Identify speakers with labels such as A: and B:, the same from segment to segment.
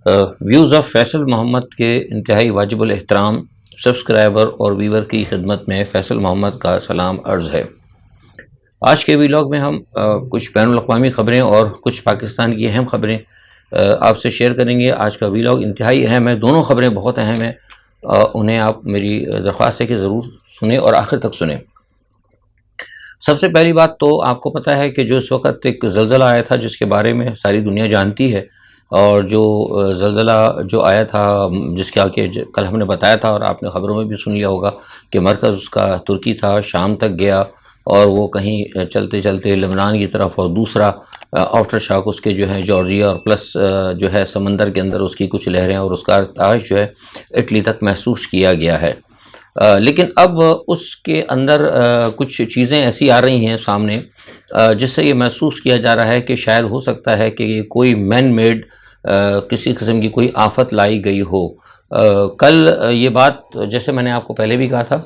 A: Views of Faisal محمد کے انتہائی واجب الاحترام سبسکرائبر اور ویور کی خدمت میں فیصل محمد کا سلام عرض ہے۔ آج کے ویلاگ میں ہم کچھ بین الاقوامی خبریں اور کچھ پاکستان کی اہم خبریں آپ سے شیئر کریں گے۔ آج کا ویلاگ انتہائی اہم ہے، دونوں خبریں بہت اہم ہیں، انہیں آپ میری درخواست ہے کہ ضرور سنیں اور آخر تک سنیں۔ سب سے پہلی بات تو آپ کو پتہ ہے کہ جو اس وقت ایک زلزلہ آیا تھا جس کے بارے میں ساری دنیا جانتی ہے، اور جو زلزلہ جو آیا تھا جس کے آگے کل ہم نے بتایا تھا اور آپ نے خبروں میں بھی سن لیا ہوگا کہ مرکز اس کا ترکی تھا، شام تک گیا اور وہ کہیں چلتے چلتے لبنان کی طرف، اور دوسرا آفٹر شاک اس کے جو ہے جارجیا اور پلس جو ہے سمندر کے اندر اس کی کچھ لہریں اور اس کا ارتعاش جو ہے اٹلی تک محسوس کیا گیا ہے۔ لیکن اب اس کے اندر کچھ چیزیں ایسی آ رہی ہیں سامنے جس سے یہ محسوس کیا جا رہا ہے کہ شاید ہو سکتا ہے کہ یہ کوئی مین میڈ کسی قسم کی کوئی آفت لائی گئی ہو۔ کل یہ بات جیسے میں نے آپ کو پہلے بھی کہا تھا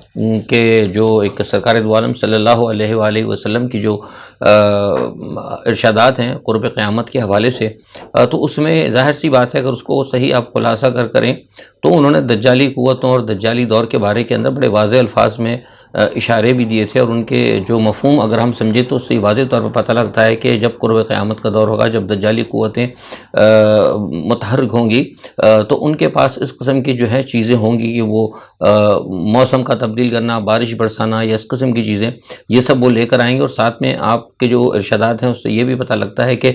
A: کہ جو ایک سرکار دو عالم صلی اللہ علیہ وآلہ وسلم کی جو ارشادات ہیں قرب قیامت کے حوالے سے، تو اس میں ظاہر سی بات ہے اگر اس کو صحیح آپ خلاصہ کریں تو انہوں نے دجالی قوتوں اور دجالی دور کے بارے کے اندر بڑے واضح الفاظ میں اشارے بھی دیے تھے، اور ان کے جو مفہوم اگر ہم سمجھیں تو اس سے واضح طور پر پتہ لگتا ہے کہ جب قرب قیامت کا دور ہوگا، جب دجالی قوتیں متحرک ہوں گی تو ان کے پاس اس قسم کی جو ہے چیزیں ہوں گی کہ وہ موسم کا تبدیل کرنا، بارش برسانا یا اس قسم کی چیزیں، یہ سب وہ لے کر آئیں گے۔ اور ساتھ میں آپ کے جو ارشادات ہیں اس سے یہ بھی پتہ لگتا ہے کہ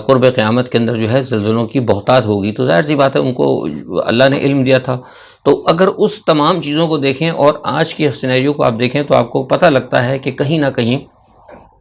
A: قرب قیامت کے اندر جو ہے زلزلوں کی بہتات ہوگی، تو ظاہر سی بات ہے ان کو اللہ نے علم دیا تھا۔ تو اگر اس تمام چیزوں کو دیکھیں اور آج کے سینیریو کو آپ دیکھیں تو آپ کو پتہ لگتا ہے کہ کہیں نہ کہیں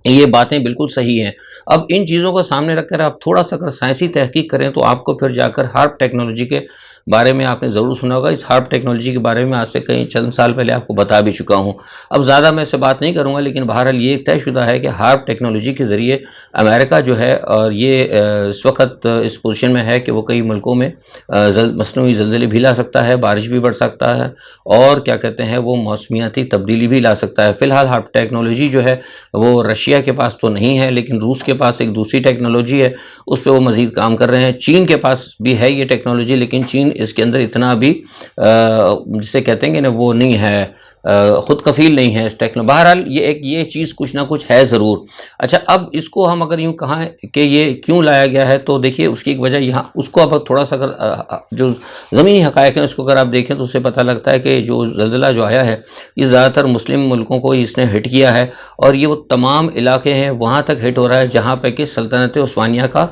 A: یہ باتیں بالکل صحیح ہیں۔ اب ان چیزوں کو سامنے رکھ کر آپ تھوڑا سا اگر سائنسی تحقیق کریں تو آپ کو پھر جا کر ہارپ ٹیکنالوجی کے بارے میں آپ نے ضرور سنا ہوگا۔ اس ہارپ ٹیکنالوجی کے بارے میں آج سے کئی چند سال پہلے آپ کو بتا بھی چکا ہوں، اب زیادہ میں اسے بات نہیں کروں گا، لیکن بہرحال یہ طے شدہ ہے کہ ہارپ ٹیکنالوجی کے ذریعے امریکہ جو ہے اور یہ اس وقت اس پوزیشن میں ہے کہ وہ کئی ملکوں میں مصنوعی زلزلے بھی لا سکتا ہے، بارش بھی بڑھ سکتا ہے، اور کیا کہتے ہیں وہ موسمیاتی تبدیلی بھی لا سکتا ہے۔ فی الحال ہارپ ٹیکنالوجی جو ہے وہ رشیا کے پاس تو نہیں ہے، لیکن روس کے پاس ایک دوسری ٹیکنالوجی ہے، اس پہ وہ مزید کام کر رہے ہیں۔ چین کے پاس بھی ہے یہ ٹیکنالوجی، لیکن چین اس کے اندر اتنا بھی جسے کہتے ہیں کہ نا وہ نہیں ہے، خود کفیل نہیں ہے اس ٹیکنالوجی۔ بہرحال یہ چیز کچھ نہ کچھ ہے ضرور۔ اچھا، اب اس کو ہم اگر یوں کہیں کہ یہ کیوں لایا گیا ہے تو دیکھیے اس کی ایک وجہ یہاں اس کو اب تھوڑا سا اگر جو زمینی حقائق ہیں اس کو اگر آپ دیکھیں تو اس سے پتہ لگتا ہے کہ جو زلزلہ جو آیا ہے یہ زیادہ تر مسلم ملکوں کو اس نے ہٹ کیا ہے، اور یہ وہ تمام علاقے ہیں وہاں تک ہٹ ہو رہا ہے جہاں پہ کہ سلطنت عثمانیہ کا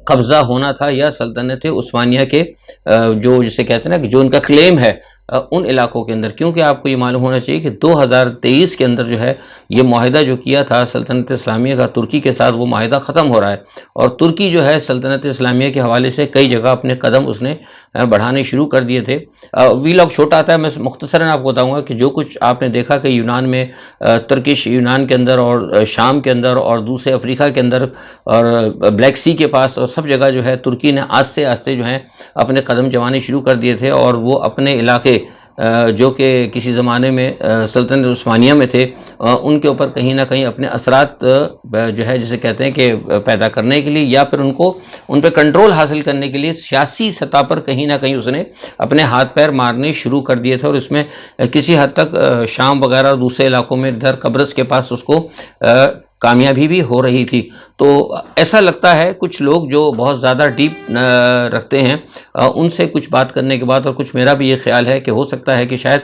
A: قبضہ ہونا تھا، یا سلطنت عثمانیہ کے جو جسے کہتے ہیں نا کہ جو ان کا کلیم ہے ان علاقوں کے اندر۔ کیونکہ آپ کو یہ معلوم ہونا چاہیے کہ 2023 کے اندر جو ہے یہ معاہدہ جو کیا تھا سلطنت اسلامیہ کا ترکی کے ساتھ، وہ معاہدہ ختم ہو رہا ہے، اور ترکی جو ہے سلطنت اسلامیہ کے حوالے سے کئی جگہ اپنے قدم اس نے بڑھانے شروع کر دیے تھے۔ ویلاگ چھوٹا آتا ہے، میں مختصراً آپ کو بتاؤں گا کہ جو کچھ آپ نے دیکھا کہ یونان میں ترکش یونان کے اندر اور شام کے اندر اور دوسرے افریقہ کے اندر اور بلیک سی کے پاس اور سب جگہ جو ہے ترکی نے آہستہ آہستہ جو ہے اپنے قدم جمانے شروع کر دیے تھے، اور وہ اپنے علاقے جو کہ کسی زمانے میں سلطنت عثمانیہ میں تھے ان کے اوپر کہیں نہ کہیں اپنے اثرات جو ہے جسے کہتے ہیں کہ پیدا کرنے کے لیے، یا پھر ان پہ کنٹرول حاصل کرنے کے لیے سیاسی سطح پر کہیں نہ کہیں اس نے اپنے ہاتھ پیر مارنے شروع کر دیے تھے، اور اس میں کسی حد تک شام وغیرہ اور دوسرے علاقوں میں ادھر قبرص کے پاس اس کو کامیابی بھی ہو رہی تھی۔ تو ایسا لگتا ہے کچھ لوگ جو بہت زیادہ ڈیپ رکھتے ہیں ان سے کچھ بات کرنے کے بعد، اور کچھ میرا بھی یہ خیال ہے کہ ہو سکتا ہے کہ شاید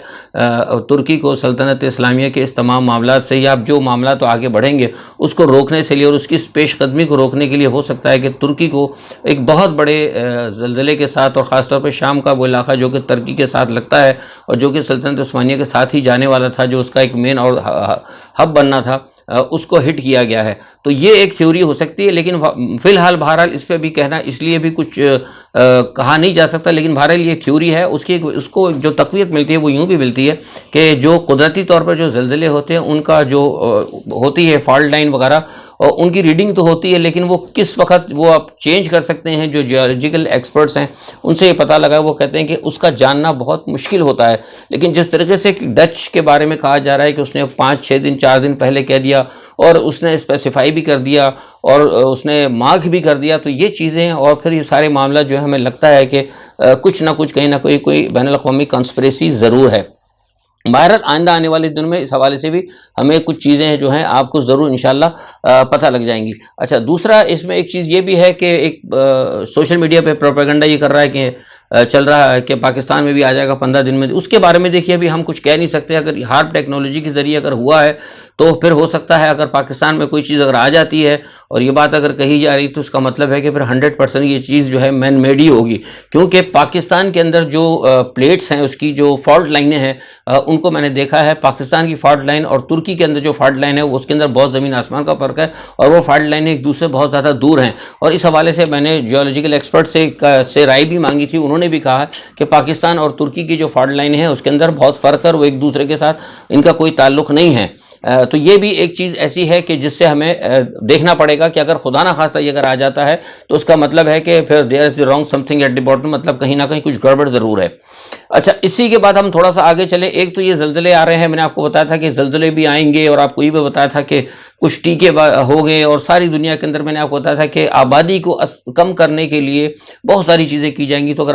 A: ترکی کو سلطنت اسلامیہ کے اس تمام معاملات سے، یا جو معاملات تو آگے بڑھیں گے اس کو روکنے سے لیے اور اس کی پیش قدمی کو روکنے کے لیے ہو سکتا ہے کہ ترکی کو ایک بہت بڑے زلزلے کے ساتھ، اور خاص طور پہ شام کا وہ علاقہ جو کہ ترکی کے ساتھ لگتا ہے اور جو کہ سلطنت عثمانیہ کے ساتھ ہی جانے والا تھا، جو اس کا ایک مین اور ہب بننا تھا، اس کو ہٹ کیا گیا ہے۔ تو یہ ایک تھیوری ہو سکتی ہے، لیکن فی الحال بہرحال اس پہ بھی کہنا اس لیے بھی کچھ کہا نہیں جا سکتا، لیکن بہرحال یہ تھیوری ہے، اس کو جو تقویت ملتی ہے وہ یوں بھی ملتی ہے کہ جو قدرتی طور پر جو زلزلے ہوتے ہیں ان کا جو ہوتی ہے فالٹ لائن وغیرہ، ان کی ریڈنگ تو ہوتی ہے، لیکن وہ کس وقت وہ آپ چینج کر سکتے ہیں، جو جیولوجیکل ایکسپرٹس ہیں ان سے یہ پتہ لگا، وہ کہتے ہیں کہ اس کا جاننا بہت مشکل ہوتا ہے۔ لیکن جس طریقے سے ڈچ کے بارے میں کہا جا رہا ہے کہ اس نے 5-6 دن 4 دن پہلے کہہ دیا، اور اس نے اسپیسیفائی بھی کر دیا، اور اس نے مارک بھی کر دیا، تو یہ چیزیں ہیں، اور پھر یہ سارے معاملہ جو ہے ہمیں لگتا ہے کہ کچھ نہ کچھ کہیں نہ کوئی بین الاقوامی کنسپریسی ضرور ہے۔ بہرحال آئندہ آنے والے دن میں اس حوالے سے بھی ہمیں کچھ چیزیں جو ہیں آپ کو ضرور انشاءاللہ پتہ لگ جائیں گی۔ اچھا، دوسرا اس میں ایک چیز یہ بھی ہے کہ ایک سوشل میڈیا پہ پروپیگنڈا یہ کر رہا ہے کہ چل رہا ہے کہ پاکستان میں بھی آ جائے گا 15 دن میں۔ اس کے بارے میں دیکھیے ابھی ہم کچھ کہہ نہیں سکتے، اگر ہارپ ٹیکنالوجی کے ذریعے اگر ہوا ہے تو پھر ہو سکتا ہے اگر پاکستان میں کوئی چیز اگر آ جاتی ہے اور یہ بات اگر کہی جا رہی تو اس کا مطلب ہے کہ پھر 100% یہ چیز جو ہے مین میڈ ہی ہوگی، کیونکہ پاکستان کے اندر جو پلیٹس ہیں، اس کی جو فالٹ لائنیں ہیں، ان کو میں نے دیکھا ہے، پاکستان کی فالٹ لائن اور ترکی کے اندر جو فالٹ لائن ہے اس کے اندر بہت زمین آسمان کا فرق ہے، اور وہ فالٹ لائنیں ایک دوسرے بہت زیادہ دور ہیں۔ اور اس حوالے سے میں نے جیولوجیکل ایکسپرٹ سے رائے بھی مانگی تھی، انہوں نے بھی کہا کہ پاکستان اور ترکی کی جو فالٹ لائنیں ہیں اس کے اندر بہت فرق ہے، اور وہ ایک دوسرے کے ساتھ ان کا کوئی تعلق نہیں ہے۔ تو یہ بھی ایک چیز ایسی ہے کہ جس سے ہمیں دیکھنا پڑے گا کہ اگر خدا نہ خواستہ یہ اگر آ جاتا ہے تو اس کا مطلب ہے کہ پھر there is wrong something at the bottom, مطلب کہیں نہ کہیں کچھ گڑبڑ ضرور ہے۔ اچھا، اسی کے بعد ہم تھوڑا سا آگے چلے۔ ایک تو یہ زلزلے آ رہے ہیں، میں نے آپ کو بتایا تھا کہ زلزلے بھی آئیں گے، اور آپ کو یہ بھی بتایا تھا کہ کچھ ٹیکے ہو گئے، اور ساری دنیا کے اندر میں نے آپ کو بتایا تھا کہ آبادی کو کم کرنے کے لیے بہت ساری چیزیں کی جائیں گی۔ تو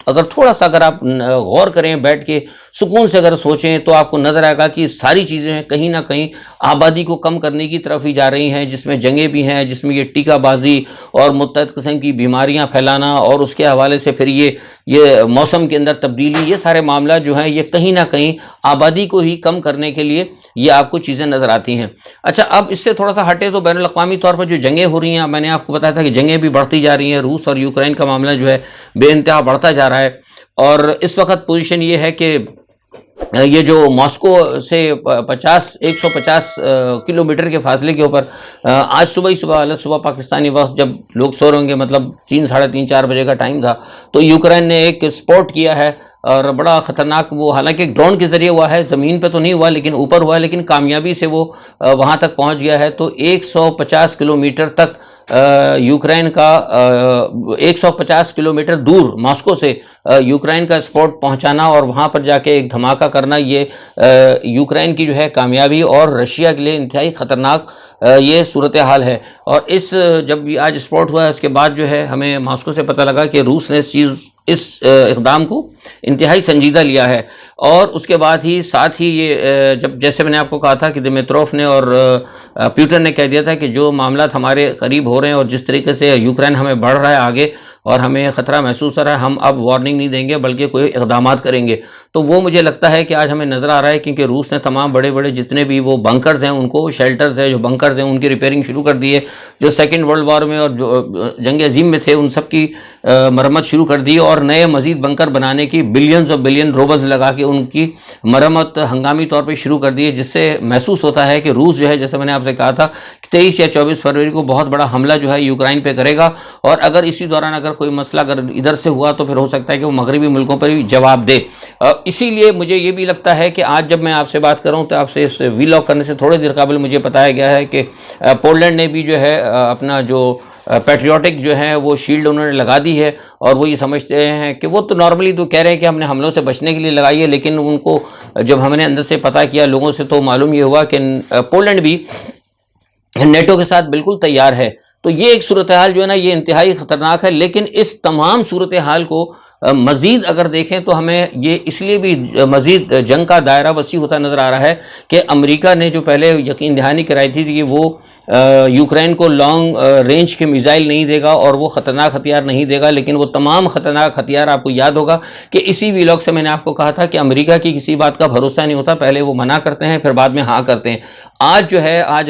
A: اگر تھوڑا سا اگر آپ غور کریں، بیٹھ کے سکون سے اگر سوچیں، تو آپ کو نظر آئے گا کہ ساری چیزیں کہیں نہ کہیں آبادی کو کم کرنے کی طرف ہی جا رہی ہیں، جس میں جنگیں بھی ہیں، جس میں یہ ٹیکہ بازی اور متعدد قسم کی بیماریاں پھیلانا، اور اس کے حوالے سے پھر یہ موسم کے اندر تبدیلی، یہ سارے معاملات جو ہیں یہ کہیں نہ کہیں آبادی کو ہی کم کرنے کے لیے یہ آپ کو چیزیں نظر آتی ہیں۔ اچھا، اب اس سے تھوڑا سا ہٹے تو بین الاقوامی طور پر جو جنگیں ہو رہی ہیں، میں نے آپ کو بتایا تھا کہ جنگیں بھی بڑھتی جا رہی ہیں، روس اور یوکرین کا معاملہ جو ہے بے انتہا بڑھتا جا رہا ہے، اور اس وقت پوزیشن یہ ہے کہ یہ جو ماسکو سے 150 کلومیٹر کے فاصلے کے اوپر آج صبح پاکستانی وقت جب لوگ سو رہے ہوں گے، مطلب 3، 3:30، 4 بجے کا ٹائم تھا، تو یوکرین نے ایک اسپاٹ کیا ہے، اور بڑا خطرناک، وہ حالانکہ ڈرون کے ذریعے ہوا ہے، زمین پہ تو نہیں ہوا لیکن اوپر ہوا ہے، لیکن کامیابی سے وہ وہاں تک پہنچ گیا ہے۔ تو 150 کلومیٹر تک یوکرین کا 150 کلومیٹر دور ماسکو سے یوکرین کا اسپاٹ پہنچانا اور وہاں پر جا کے ایک دھماکہ کرنا، یہ یوکرین کی جو ہے کامیابی اور رشیا کے لیے انتہائی خطرناک یہ صورتحال ہے۔ اور جب آج اسپاٹ ہوا ہے، اس کے بعد جو ہے ہمیں ماسکو سے پتہ لگا کہ روس نے اس اقدام کو انتہائی سنجیدہ لیا ہے، اور اس کے بعد ہی ساتھ ہی یہ جیسے میں نے آپ کو کہا تھا کہ دمیتروف نے اور پیوٹن نے کہہ دیا تھا کہ جو معاملات ہمارے قریب ہو رہے ہیں اور جس طریقے سے یوکرین ہمیں بڑھ رہا ہے آگے اور ہمیں خطرہ محسوس ہو رہا ہے، ہم اب وارننگ نہیں دیں گے بلکہ کوئی اقدامات کریں گے۔ تو وہ مجھے لگتا ہے کہ آج ہمیں نظر آ رہا ہے، کیونکہ روس نے تمام بڑے بڑے جتنے بھی وہ بنکرز ہیں، ان کو شیلٹرز ہیں، جو بنکرز ہیں ان کی ریپیئرنگ شروع کر دی ہے، جو سیکنڈ ورلڈ وار میں اور جو جنگ عظیم میں تھے ان سب کی مرمت شروع کر دی، اور نئے مزید بنکر بنانے کی بلینز اور بلین روبلز لگا کے ان کی مرمت ہنگامی طور پہ شروع کر دی ہے، جس سے محسوس ہوتا ہے کہ روس جو ہے، جیسے میں نے آپ سے کہا تھا، 23 یا 24 فروری کو بہت بڑا حملہ جو ہے یوکرائن پہ کرے گا، اور اگر اسی دوران اگر کوئی مسئلہ اگر ادھر سے ہوا تو پھر ہو سکتا ہے کہ وہ مغربی ملکوں پر بھی جواب دے۔ اسی لیے مجھے یہ بھی لگتا ہے کہ آج جب میں آپ سے بات کروں تو آپ سے اس وی لاگ کرنے سے تھوڑی دیر قبل مجھے بتایا گیا ہے کہ پولینڈ نے بھی جو ہے اپنا جو پیٹریوٹک جو ہے وہ شیلڈ انہوں نے لگا دی ہے، اور وہ یہ سمجھتے ہیں کہ وہ تو نارملی تو کہہ رہے ہیں کہ ہم نے حملوں سے بچنے کے لیے لگائی ہے، لیکن ان کو جب ہم نے اندر سے پتہ کیا لوگوں سے تو معلوم یہ ہوا کہ پولینڈ بھی نیٹو کے ساتھ بالکل تیار ہے۔ تو یہ ایک صورتحال جو ہے نا یہ انتہائی خطرناک ہے، لیکن اس تمام صورتحال کو مزید اگر دیکھیں تو ہمیں یہ اس لیے بھی مزید جنگ کا دائرہ وسیع ہوتا نظر آ رہا ہے کہ امریکہ نے جو پہلے یقین دہانی کرائی تھی کہ وہ یوکرین کو لانگ رینج کے میزائل نہیں دے گا اور وہ خطرناک ہتھیار نہیں دے گا، لیکن وہ تمام خطرناک ہتھیار آپ کو یاد ہوگا کہ اسی ویلاگ سے میں نے آپ کو کہا تھا کہ امریکہ کی کسی بات کا بھروسہ نہیں ہوتا، پہلے وہ منع کرتے ہیں پھر بعد میں ہاں کرتے ہیں۔ آج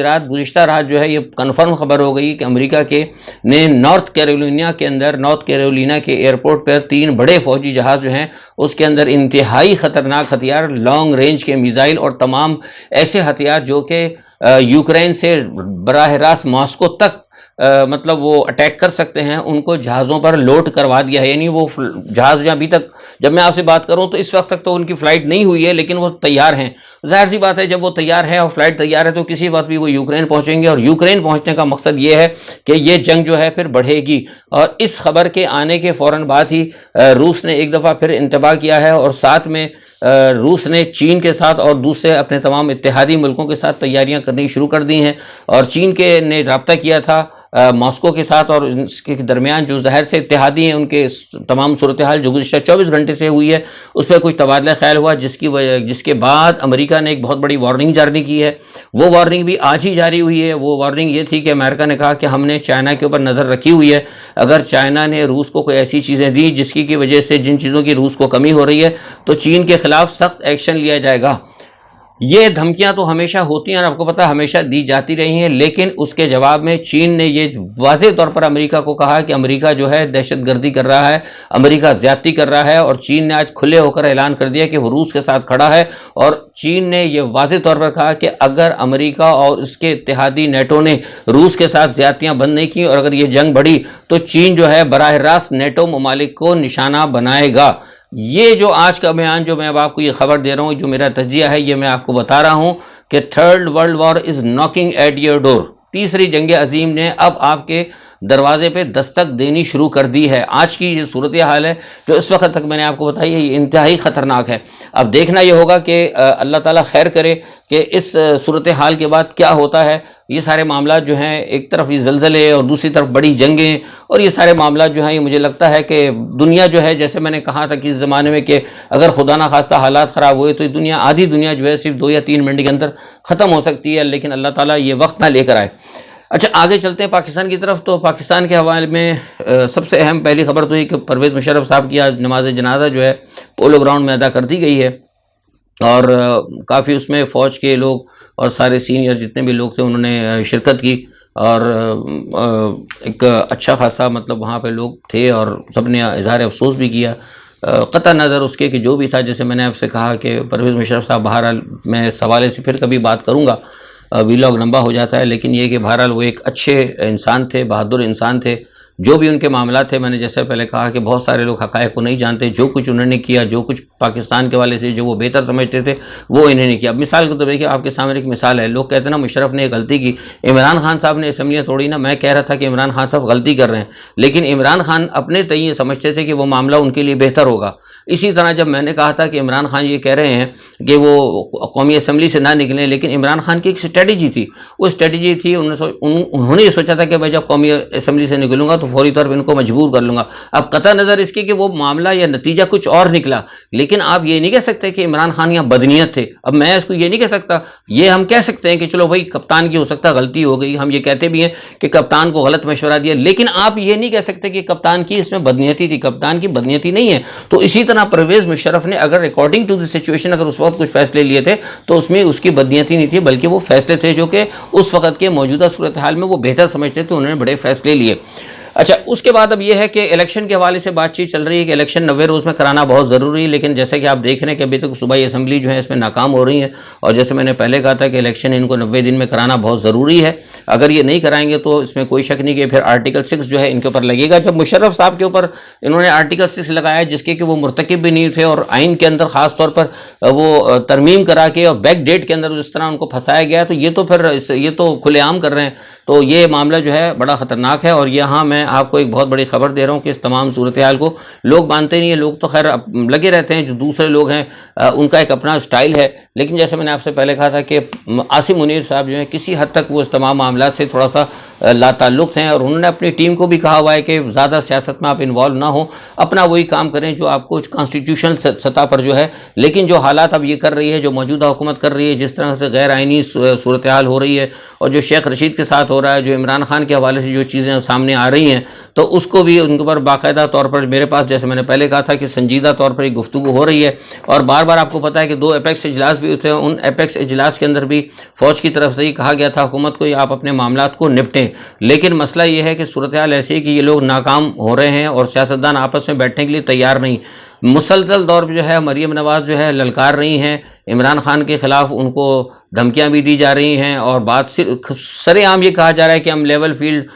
A: رات گزشتہ رات جو ہے یہ کنفرم خبر ہو گئی کہ امریکہ نے نارتھ کیرولینا کے ایئرپورٹ پر 3 بڑے فوجی جہاز جو ہیں اس کے اندر انتہائی خطرناک ہتھیار، لانگ رینج کے میزائل اور تمام ایسے ہتھیار جو کہ یوکرین سے براہ راست ماسکو تک مطلب وہ اٹیک کر سکتے ہیں ان کو جہازوں پر لوڈ کروا دیا ہے. یعنی وہ جہاز جو ابھی تک جب میں آپ سے بات کروں تو اس وقت تک تو ان کی فلائٹ نہیں ہوئی ہے لیکن وہ تیار ہیں. ظاہر سی بات ہے جب وہ تیار ہے اور فلائٹ تیار ہے تو کسی وقت بھی وہ یوکرین پہنچیں گے, اور یوکرین پہنچنے کا مقصد یہ ہے کہ یہ جنگ جو ہے پھر بڑھے گی. اور اس خبر کے آنے کے فوراً بعد ہی روس نے ایک دفعہ پھر انتباہ کیا ہے, اور ساتھ میں روس نے چین کے ساتھ اور دوسرے اپنے تمام اتحادی ملکوں کے ساتھ تیاریاں کرنی شروع کر دی ہیں. اور چین کے نے رابطہ کیا تھا ماسکو کے ساتھ, اور اس کے درمیان جو ظاہر سے اتحادی ہیں ان کے تمام صورتحال جو گزشتہ 24 گھنٹے سے ہوئی ہے اس پہ کچھ تبادلہ خیال ہوا, جس کے بعد امریکہ نے ایک بہت بڑی وارننگ جاری کی ہے. وہ وارننگ بھی آج ہی جاری ہوئی ہے. وہ وارننگ یہ تھی کہ امریکہ نے کہا کہ ہم نے چائنا کے اوپر نظر رکھی ہوئی ہے, اگر چائنا نے روس کو کوئی ایسی چیزیں دی جس کی وجہ سے جن چیزوں کی روس کو کمی ہو رہی ہے تو چین کے خلاف سخت ایکشن لیا جائے گا. یہ دھمکیاں تو ہمیشہ ہوتی ہیں اور آپ کو پتہ ہمیشہ دی جاتی رہی ہیں, لیکن اس کے جواب میں چین نے یہ واضح طور پر امریکہ کو کہا کہ امریکہ جو ہے دہشت گردی کر رہا ہے, امریکہ زیادتی کر رہا ہے. اور چین نے آج کھلے ہو کر اعلان کر دیا کہ وہ روس کے ساتھ کھڑا ہے, اور چین نے یہ واضح طور پر کہا کہ اگر امریکہ اور اس کے اتحادی نیٹو نے روس کے ساتھ زیادتیاں بند نہیں کی اور اگر یہ جنگ بڑھی تو چین جو ہے براہ راست نیٹو ممالک کو نشانہ بنائے گا. یہ جو آج کا بیان جو میں اب آپ کو یہ خبر دے رہا ہوں, جو میرا تجزیہ ہے, یہ میں آپ کو بتا رہا ہوں کہ third world war is knocking at your door. تیسری جنگ عظیم نے اب آپ کے دروازے پہ دستک دینی شروع کر دی ہے. آج کی یہ صورتحال ہے جو اس وقت تک میں نے آپ کو بتائی ہے یہ انتہائی خطرناک ہے. اب دیکھنا یہ ہوگا کہ اللہ تعالیٰ خیر کرے کہ اس صورتحال کے بعد کیا ہوتا ہے. یہ سارے معاملات جو ہیں, ایک طرف یہ زلزلے اور دوسری طرف بڑی جنگیں, اور یہ سارے معاملات جو ہیں یہ مجھے لگتا ہے کہ دنیا جو ہے, جیسے میں نے کہا تھا کہ اس زمانے میں کہ اگر خدا نہ خواستہ حالات خراب ہوئے تو دنیا آدھی دنیا جو ہے صرف 2 یا 3 منٹ کے اندر ختم ہو سکتی ہے, لیکن اللہ تعالیٰ یہ وقت نہ لے کر آئے. اچھا آگے چلتے ہیں پاکستان کی طرف. تو پاکستان کے حوالے میں سب سے اہم پہلی خبر تو یہ کہ پرویز مشرف صاحب کی آج نماز جنازہ جو ہے پولو گراؤنڈ میں ادا کر دی گئی ہے, اور کافی اس میں فوج کے لوگ اور سارے سینئر جتنے بھی لوگ تھے انہوں نے شرکت کی, اور ایک اچھا خاصا مطلب وہاں پہ لوگ تھے اور سب نے اظہار افسوس بھی کیا. قطع نظر اس کے کہ جو بھی تھا, جیسے میں نے آپ سے کہا کہ پرویز مشرف صاحب بہرحال میں اس حوالے سے پھر کبھی بات کروں گا, ویلاگ لمبا ہو جاتا ہے, لیکن یہ کہ بہرحال وہ ایک اچھے انسان تھے, بہادر انسان تھے. جو بھی ان کے معاملات تھے, میں نے جیسے پہلے کہا کہ بہت سارے لوگ حقائق کو نہیں جانتے, جو کچھ انہوں نے کیا, جو کچھ پاکستان کے والے سے جو وہ بہتر سمجھتے تھے وہ انہیں نہیں کیا. اب مثال کے طور پر آپ کے سامنے ایک مثال ہے, لوگ کہتے ہیں نا مشرف نے ایک غلطی کی, عمران خان صاحب نے اسمبلیاں توڑی نا. میں کہہ رہا تھا کہ عمران خان صاحب غلطی کر رہے ہیں, لیکن عمران خان اپنے تئیں یہ سمجھتے تھے کہ وہ معاملہ ان کے لیے بہتر ہوگا. اسی طرح جب میں نے کہا تھا کہ عمران خان یہ کہہ رہے ہیں کہ وہ قومی اسمبلی سے نہ نکلیں, لیکن عمران خان کی ایک اسٹریٹجی تھی, وہ اسٹریٹجی تھی انہوں نے یہ سوچا تھا کہ میں جب قومی اسمبلی سے نکلوں گا تو فوری طور پر ان کو مجبور کر لوں گا. اب قطع نظر اس کی کہ وہ معاملہ یا نتیجہ کچھ اور نکلا, لیکن آپ یہ نہیں کہہ سکتے کہ عمران خان یہاں بدنیت تھے. اب میں اس کو یہ نہیں کہہ سکتا, یہ ہم کہہ سکتے ہیں کہ چلو بھائی کپتان کی ہو سکتا غلطی ہو گئی, ہم یہ کہتے بھی ہیں کہ کپتان کو غلط مشورہ دیا, لیکن آپ یہ نہیں کہہ سکتے کہ کپتان کی اس میں بدنیتی تھی. کپتان کی بدنیتی نہیں ہے. تو اسی طرح پرویز مشرف نے اگر اکارڈنگ ٹو دی سچویشن اگر اس وقت کچھ فیصلے لیے تھے تو اس میں اس کی بدنیتی نہیں تھی, بلکہ وہ فیصلے تھے جو کہ اس وقت کے موجودہ صورتحال میں وہ بہتر سمجھتے تھے, انہوں نے بڑے فیصلے لیے. اچھا اس کے بعد اب یہ ہے کہ الیکشن کے حوالے سے بات چیت چل رہی ہے کہ الیکشن 90 روز میں کرانا بہت ضروری ہے, لیکن جیسے کہ آپ دیکھ رہے ہیں کہ ابھی تک صوبائی اسمبلی جو ہے اس میں ناکام ہو رہی ہے, اور جیسے میں نے پہلے کہا تھا کہ الیکشن ان کو 90 دن میں کرانا بہت ضروری ہے. اگر یہ نہیں کرائیں گے تو اس میں کوئی شک نہیں کہ پھر آرٹیکل 6 جو ہے ان کے اوپر لگے گا. جب مشرف صاحب کے اوپر انہوں نے آرٹیکل 6 لگایا جس کے کہ وہ مرتکب بھی نہیں تھے, اور آئین کے اندر خاص طور پر وہ ترمیم کرا کے اور بیک ڈیٹ کے اندر جس طرح ان کو پھنسایا گیا, تو یہ تو پھر یہ تو کھلے عام کر رہے ہیں. تو یہ معاملہ جو ہے بڑا خطرناک ہے, اور یہاں میں آپ کو ایک بہت بڑی خبر دے رہا ہوں کہ اس تمام صورتحال کو لوگ مانتے نہیں ہیں. لوگ تو خیر لگے رہتے ہیں, جو دوسرے لوگ ہیں ان کا ایک اپنا سٹائل ہے, لیکن جیسے میں نے آپ سے پہلے کہا تھا کہ عاصم منیر صاحب جو ہیں کسی حد تک وہ اس تمام معاملات سے تھوڑا سا لا تعلق ہیں, اور انہوں نے اپنی ٹیم کو بھی کہا ہوا ہے کہ زیادہ سیاست میں آپ انوالو نہ ہوں, اپنا وہی کام کریں جو آپ کو کانسٹیٹیوشنل سطح پر جو ہے. لیکن جو حالات اب یہ کر رہی ہے, جو موجودہ حکومت کر رہی ہے, جس طرح سے غیر آئینی صورتحال ہو رہی ہے, اور جو شیخ رشید کے ساتھ ہو رہا ہے, جو عمران خان کے حوالے سے جو چیزیں سامنے آ رہی ہیں, تو اس کو بھی ان کے اوپر باقاعدہ طور پر میرے پاس جیسے میں نے پہلے کہا تھا کہ سنجیدہ طور پر ایک گفتگو ہو رہی ہے. اور بار بار آپ کو پتہ ہے کہ 2 ایپیکس اجلاس بھی ہوتے ہیں, ان ایپیکس اجلاس کے اندر بھی فوج کی طرف سے ہی کہا گیا تھا حکومت کو آپ اپنے معاملات کو نپٹیں. لیکن مسئلہ یہ ہے کہ صورتحال ایسی ہے کہ یہ لوگ ناکام ہو رہے ہیں اور سیاستدان آپس میں بیٹھنے کے لیے تیار نہیں. مسلسل دور پہ جو ہے مریم نواز جو ہے للکار رہی ہیں، عمران خان کے خلاف ان کو دھمکیاں بھی دی جا رہی ہیں، اور بات سر عام یہ کہا جا رہا ہے کہ ہم لیول فیلڈ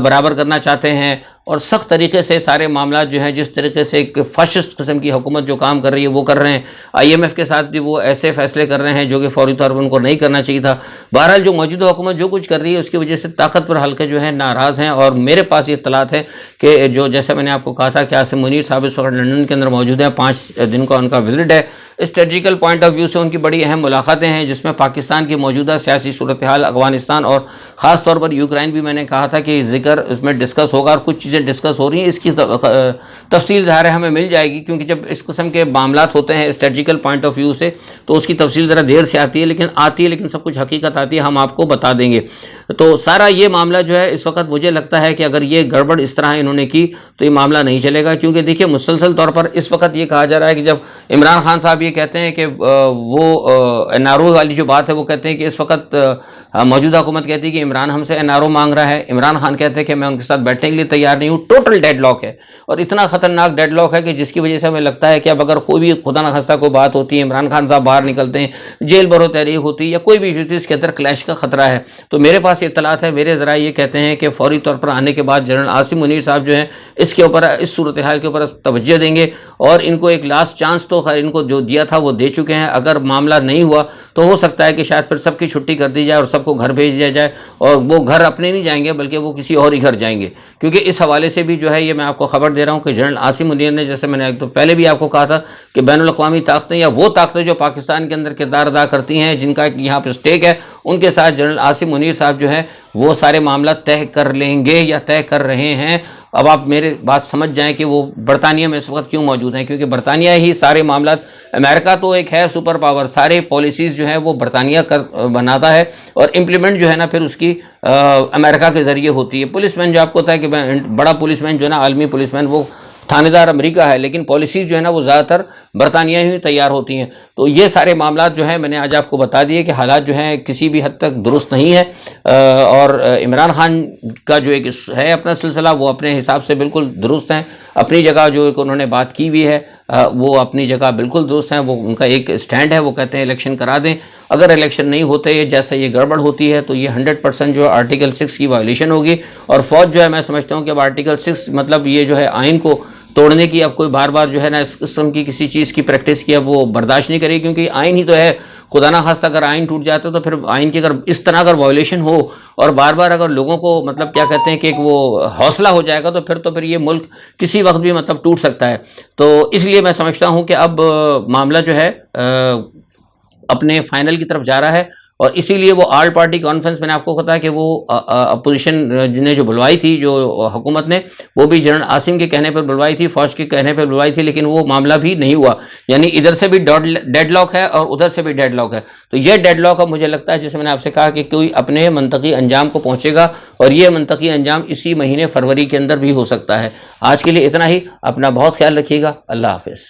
A: برابر کرنا چاہتے ہیں، اور سخت طریقے سے سارے معاملات جو ہیں جس طریقے سے ایک فاشسٹ قسم کی حکومت جو کام کر رہی ہے وہ کر رہے ہیں، IMF کے ساتھ بھی وہ ایسے فیصلے کر رہے ہیں جو کہ فوری طور پر ان کو نہیں کرنا چاہیے تھا۔ بہرحال جو موجودہ حکومت جو کچھ کر رہی ہے اس کی وجہ سے طاقتور حلقے جو ہیں ناراض ہیں، اور میرے پاس یہ اطلاعات ہے کہ جو جیسے میں نے آپ کو کہا تھا کہ عاصم منیر صاحب اس وقت لندن کے اندر موجود ہیں، 5 دن کا ان کا وزٹ ہے۔ اسٹریٹجیکل پوائنٹ آف ویو سے ان کی بڑی اہم ملاقاتیں ہیں جس میں پاکستان کی موجودہ سیاسی صورتحال، افغانستان اور خاص طور پر یوکرائن بھی میں نے کہا تھا کہ ذکر اس میں ڈسکس ہوگا، اور کچھ چیزیں ڈسکس ہو رہی ہیں۔ اس کی تفصیل ظاہر ہے ہمیں مل جائے گی، کیونکہ جب اس قسم کے معاملات ہوتے ہیں اسٹریٹجیکل پوائنٹ آف ویو سے تو اس کی تفصیل ذرا دیر سے آتی ہے، لیکن سب کچھ حقیقت آتی ہے، ہم آپ کو بتا دیں گے۔ تو سارا یہ معاملہ جو ہے اس وقت مجھے لگتا ہے کہ اگر یہ گڑبڑ اس طرح انہوں نے کی تو یہ معاملہ نہیں چلے گا، کیونکہ دیکھیے مسلسل طور پر اس وقت یہ کہا جا رہا ہے کہ جب عمران خان صاحب یہ کہتے ہیں کہ وہ NRO والی جو بات ہے وہ کہتے ہیں کہ اس وقت موجودہ حکومت کہتی ہے کہ عمران ہم سے NRO مانگ رہا ہے، عمران خان کہتے ہیں کہ میں ان کے ساتھ بیٹھنے کے لیے تیار نہیں ہوں۔ ٹوٹل ڈیڈ لاک ہے، اور اتنا خطرناک ڈیڈ لاک ہے کہ جس کی وجہ سے ہمیں لگتا ہے کہ اب اگر کوئی بھی خدا نخواستہ کوئی بات ہوتی ہے، عمران خان صاحب باہر نکلتے ہیں، جیل برو تحریک ہوتی ہے یا کوئی بھی ایشو اس کے اندر کلیش کا خطرہ ہے، تو میرے پاس اطلاعات ہے، میرے ذرائع یہ کہتے ہیں کہ فوری طور پر آنے کے بعد جنرل عاصم منیر صاحب جو ہیں اس کے اوپر اس صورتحال کے اوپر توجہ دیں گے، اور ان کو ایک لاسٹ چانس تو خیر ان کو جو دیا تھا وہ دے چکے ہیں۔ اگر معاملہ نہیں ہوا تو ہو سکتا ہے کہ شاید پھر سب کی چھٹی کر دی جائے اور سب کو گھر بھیج دیا جائے، اور وہ گھر اپنے نہیں جائیں گے بلکہ وہ کسی اور ہی گھر جائیں گے، کیونکہ اس حوالے سے بھی جو ہے یہ میں آپ کو خبر دے رہا ہوں کہ جنرل عاصم منیر نے، جیسے میں نے ایک تو پہلے بھی آپ کو کہا تھا کہ بین الاقوامی طاقتیں یا وہ طاقتیں جو پاکستان کے اندر کردار ادا کرتی ہیں جن کا یہاں پہ اسٹیک ہے، ان کے ساتھ جنرل عاصم منیر صاحب جو ہے وہ سارے معاملات طے کر لیں گے یا طے کر رہے ہیں۔ اب آپ میرے بات سمجھ جائیں کہ وہ برطانیہ میں اس وقت کیوں موجود ہیں، کیونکہ برطانیہ ہی سارے معاملات، امریکہ تو ایک ہے سپر پاور، سارے پالیسیز جو ہیں وہ برطانیہ بناتا ہے، اور امپلیمنٹ جو ہے نا پھر اس کی امریکہ کے ذریعے ہوتی ہے۔ پولیس مین جو آپ کو ہوتا ہے کہ بڑا پولیس مین جو ہے نا، عالمی پولیس مین، وہ تھانے دار امریکہ ہے، لیکن پالیسیز جو ہے نا وہ زیادہ تر برطانیہ ہی تیار ہوتی ہیں۔ تو یہ سارے معاملات جو ہیں میں نے آج آپ کو بتا دیے کہ حالات جو ہیں کسی بھی حد تک درست نہیں ہے، اور عمران خان کا جو ایک ہے اپنا سلسلہ وہ اپنے حساب سے بالکل درست ہیں، اپنی جگہ جو ایک انہوں نے بات کی ہوئی ہے وہ اپنی جگہ بالکل درست ہیں، وہ ان کا ایک سٹینڈ ہے، وہ کہتے ہیں الیکشن کرا دیں۔ اگر الیکشن نہیں ہوتے جیسے یہ گڑبڑ ہوتی ہے تو یہ 100% جو آرٹیکل 6 کی وائلیشن ہوگی، اور فوج جو ہے میں سمجھتا ہوں کہ اب آرٹیکل 6 مطلب یہ جو ہے آئین کو توڑنے کی اب کوئی بار بار جو ہے نا اس قسم کی کسی چیز کی پریکٹس کی اب وہ برداشت نہیں کرے، کیونکہ آئین ہی تو ہے، خدا نہ خواستہ اگر آئین ٹوٹ جاتا تو پھر آئین کی اگر اس طرح اگر وائلیشن ہو اور بار بار اگر لوگوں کو مطلب کیا کہتے ہیں کہ ایک وہ حوصلہ ہو جائے گا تو پھر یہ ملک کسی وقت بھی مطلب ٹوٹ سکتا ہے۔ تو اس لیے میں سمجھتا ہوں کہ اب معاملہ جو ہے اپنے فائنل کی طرف جا رہا ہے، اور اسی لیے وہ آل پارٹی کانفرنس میں نے آپ کو بتایا کہ وہ اپوزیشن نے جو بلوائی تھی جو حکومت نے، وہ بھی جنرل عاصم کے کہنے پر بلوائی تھی، فوج کے کہنے پر بلوائی تھی، لیکن وہ معاملہ بھی نہیں ہوا، یعنی ادھر سے بھی ڈیڈ لاک ہے اور ادھر سے بھی ڈیڈ لاک ہے۔ تو یہ ڈیڈ لاک اب مجھے لگتا ہے جیسے میں نے آپ سے کہا کہ کوئی اپنے منطقی انجام کو پہنچے گا، اور یہ منطقی انجام اسی مہینے فروری کے اندر بھی ہو سکتا ہے۔ آج کے لیے اتنا ہی، اپنا بہت خیال رکھیے گا، اللہ حافظ۔